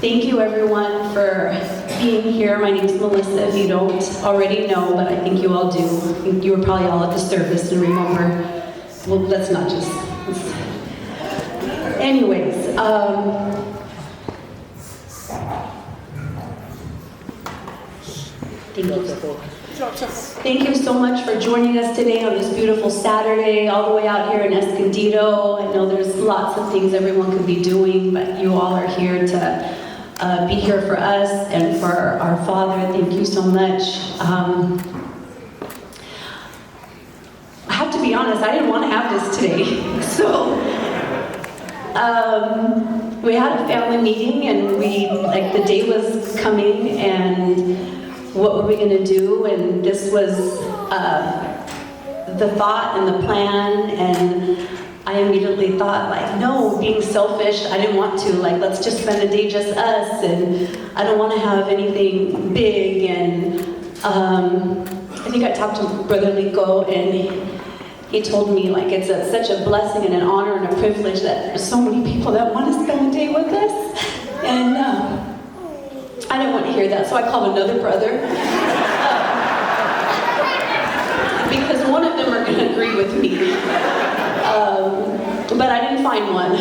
Thank you everyone for being here. My name is Melissa, if you don't already know, but I think you all do. I think you were probably all at the service and remember. Well, let's not just... Anyways, thank you so much for joining us today on this beautiful Saturday, all the way out here in Escondido. I know there's lots of things everyone could be doing, but you all are here to be here for us and for our Father. Thank you so much. I have to be honest, I didn't want to have this today. So, we had a family meeting and the day was coming and what were we going to do, and this was the thought and the plan, and I immediately thought, no, being selfish, I didn't want to, let's just spend a day just us, and I don't want to have anything big, and I think I talked to Brother Lico, and he told me, it's such a blessing and an honor and a privilege that there's so many people that want to spend a day with us, and I didn't want to hear that, so I called another brother, because one of them are going to agree with me. But I didn't find one.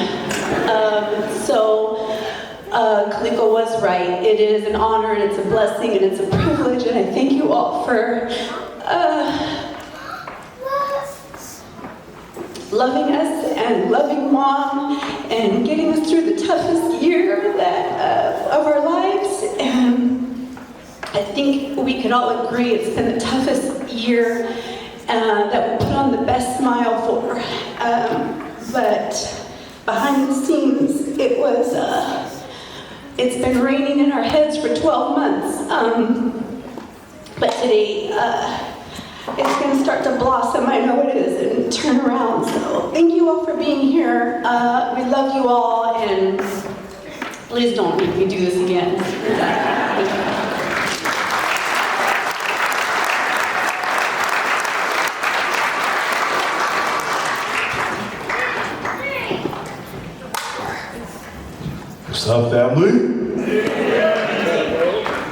So Kaliko was right. It is an honor and it's a blessing and it's a privilege, and I thank you all for loving us and loving Mom and getting us through the toughest year of our lives. And I think we could all agree it's been the toughest year that we put on the best smile for. But behind the scenes, it's been raining in our heads for 12 months. But today, it's going to start to blossom, I know it is, and turn around. So thank you all for being here. We love you all, and please don't make me do this again. What's up, family?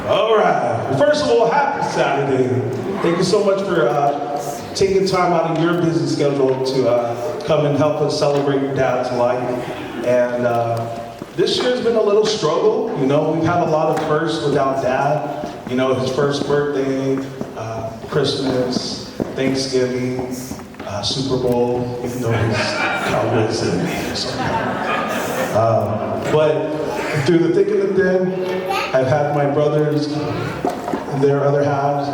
All right. Well, first of all, happy Saturday. Thank you so much for taking time out of your busy schedule to come and help us celebrate Dad's life. And this year's been a little struggle. You know, we've had a lot of firsts without Dad. You know, his first birthday, Christmas, Thanksgiving, Super Bowl, even though he's Cowboys and but through the thick and the thin, I've had my brothers, their other halves,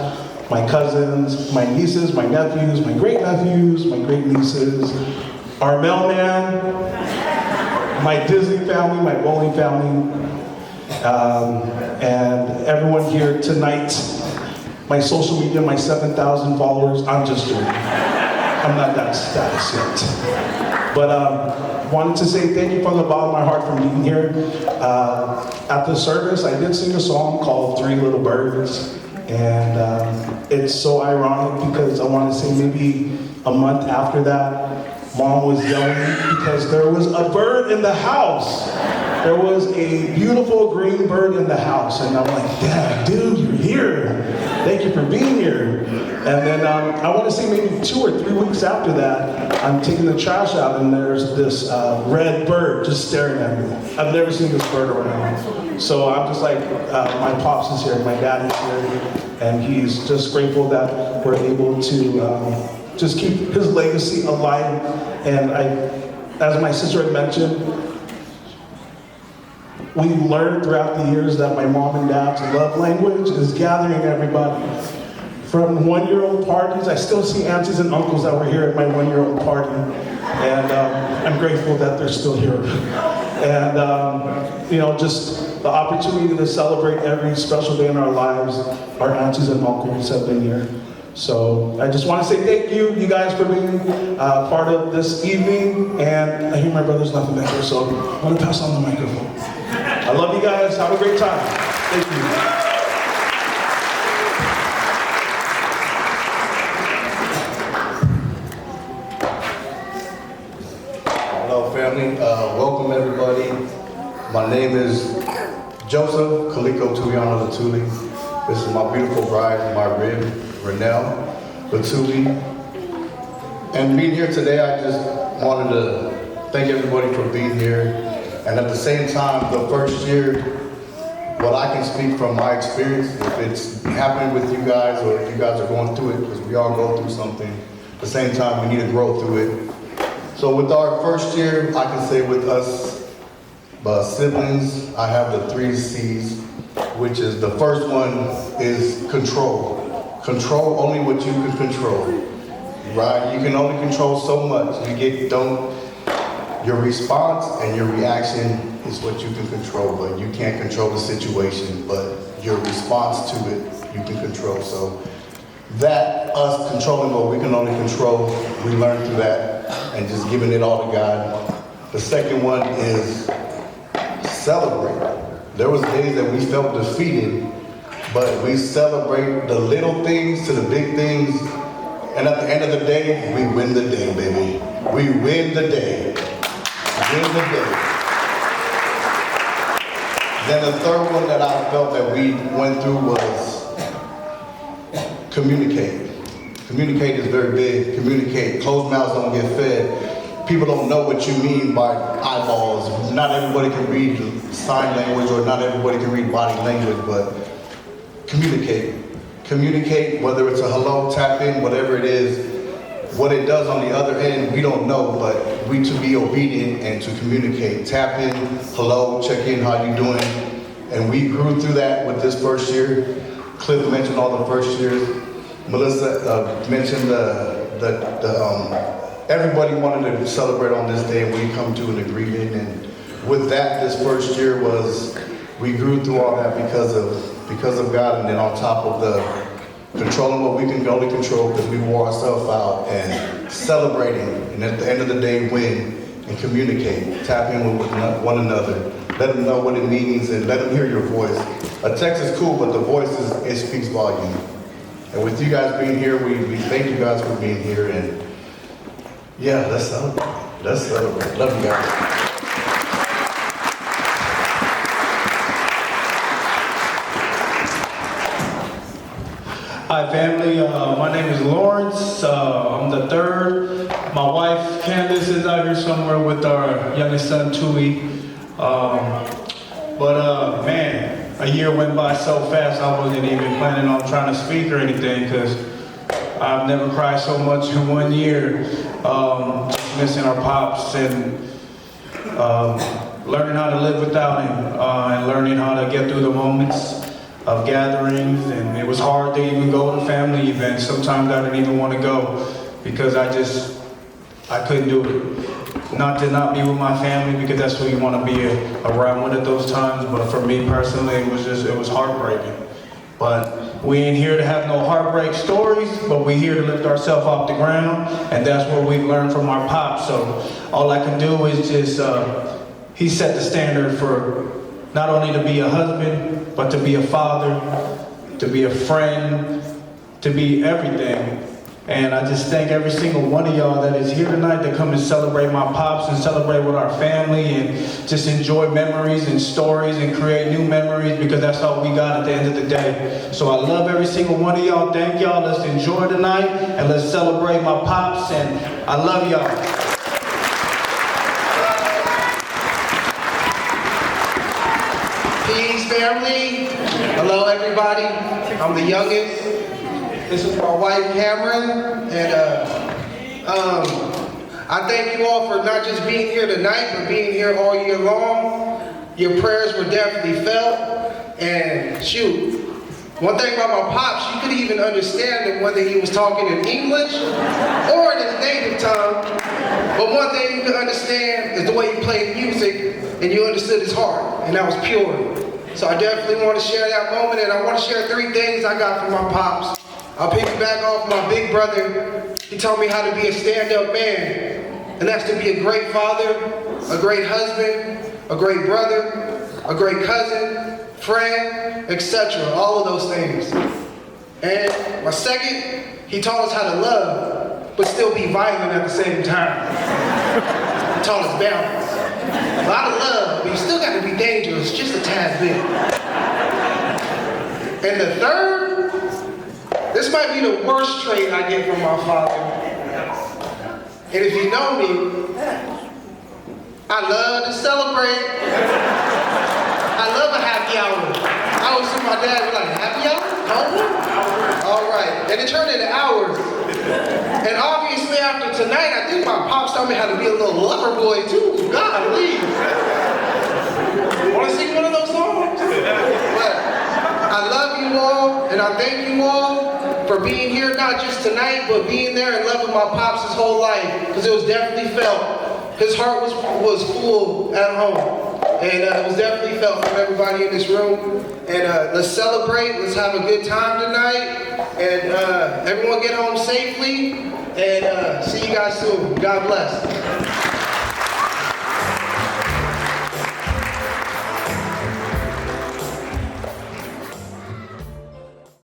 my cousins, my nieces, my nephews, my great-nephews, my great-nieces, our mailman, my Disney family, my bowling family, and everyone here tonight, my social media, my 7,000 followers. I'm just joking. I'm not that status yet. But wanted to say thank you from the bottom of my heart for being here. At the service, I did sing a song called Three Little Birds, and it's so ironic because I want to say maybe a month after that, Mom was yelling because there was a bird in the house. There was a beautiful green bird in the house, and I'm like, Dad, dude, you're here. Thank you for being here. And then I want to say maybe 2 or 3 weeks after that, I'm taking the trash out and there's this red bird just staring at me. I've never seen this bird around. So I'm just like, my pops is here, my dad is here, and he's just grateful that we're able to just keep his legacy alive. And as my sister had mentioned, we learned throughout the years that my mom and dad's love language is gathering everybody. From 1-year-old parties, I still see aunties and uncles that were here at my 1-year-old party. And I'm grateful that they're still here. And, you know, just the opportunity to celebrate every special day in our lives, our aunties and uncles have been here. So I just want to say thank you, you guys, for being part of this evening. And I hear my brother's laughing back here, so I'm going to pass on the microphone. I love you guys. Have a great time. Thank you. Hello, family. Welcome, everybody. My name is Joseph Kaliko Tuyano Letuli. This is my beautiful bride, my rib, Renelle Letuli. And being here today, I just wanted to thank everybody for being here. And at the same time, the first year, what I can speak from my experience, if it's happening with you guys or if you guys are going through it, because we all go through something, at the same time, we need to grow through it. So with our first year, I can say with us siblings, I have the 3 C's, which is the first one is control. Control only what you can control, right? You can only control so much. Your response and your reaction is what you can control, but you can't control the situation, but your response to it, you can control. So that, us controlling what we can only control, we learn through that and just giving it all to God. The second one is celebrate. There was days that we felt defeated, but we celebrate the little things to the big things, and at the end of the day, we win the day, baby. We win the day. Win the day. Then the third one that I felt that we went through was communicate. Communicate is very big. Communicate. Closed mouths don't get fed. People don't know what you mean by eyeballs. Not everybody can read sign language, or not everybody can read body language, but communicate. Communicate, whether it's a hello, tap in, whatever it is. What it does on the other end, we don't know, but we to be obedient and to communicate. Tap in, hello, check in, how you doing? And we grew through that with this first year. Cliff mentioned all the first years. Melissa mentioned everybody wanted to celebrate on this day, and we come to an agreement. And with that, this first year we grew through all that because of God, and then on top of the controlling what we can only control, because we wore ourselves out, and celebrating, and at the end of the day, win and communicate. Tap in with one another. Let them know what it means, and let them hear your voice. A text is cool, but the voice it speaks volume. And with you guys being here, we thank you guys for being here, and yeah, let's celebrate. Let's celebrate. Love you guys. Hi family, my name is Lawrence, I'm the third. My wife Candace is out here somewhere with our youngest son Tui. Man, a year went by so fast I wasn't even planning on trying to speak or anything, because I've never cried so much in 1 year. Just missing our pops and learning how to live without him, and learning how to get through the moments of gatherings, and it was hard to even go to family events. Sometimes I didn't even want to go because I couldn't do it. Not to not be with my family, because that's who you want to be around with at those times, but for me personally, it was heartbreaking. But we ain't here to have no heartbreak stories, but we're here to lift ourselves off the ground, and that's what we've learned from our pops. So all I can do is just, he set the standard for not only to be a husband, but to be a father, to be a friend, to be everything. And I just thank every single one of y'all that is here tonight to come and celebrate my pops and celebrate with our family and just enjoy memories and stories and create new memories, because that's all we got at the end of the day. So I love every single one of y'all. Thank y'all. Let's enjoy tonight and let's celebrate my pops, and I love y'all. Peace, family. Hello, everybody. I'm the youngest. This is my wife, Cameron, and I thank you all for not just being here tonight, but being here all year long. Your prayers were definitely felt, and shoot, one thing about my pops, you could even understand him whether he was talking in English or in his native tongue, but one thing you could understand is the way he played music, and you understood his heart, and that was pure. So I definitely want to share that moment, and I want to share 3 things I got from my pops. I'll piggyback off my big brother. He taught me how to be a stand-up man, and that's to be a great father, a great husband, a great brother, a great cousin, friend, etc. All of those things. And my second, he taught us how to love, but still be violent at the same time. He taught us balance. A lot of love, but you still got to be dangerous just a tad bit. And the third, this might be the worst trait I get from my father. And if you know me, I love to celebrate. I love a happy hour. I always see my dad be like, happy hour? Oh, all right. And it turned into hours. And obviously after tonight, I think my pops taught me how to be a little lover boy too. God, please. Want to sing one of those songs? But I love you all, and I thank you all for being here, not just tonight, but being there and loving my pops his whole life, because it was definitely felt. His heart was full at home. And it was definitely felt from everybody in this room. And let's celebrate, let's have a good time tonight. And everyone get home safely. And see you guys soon. God bless.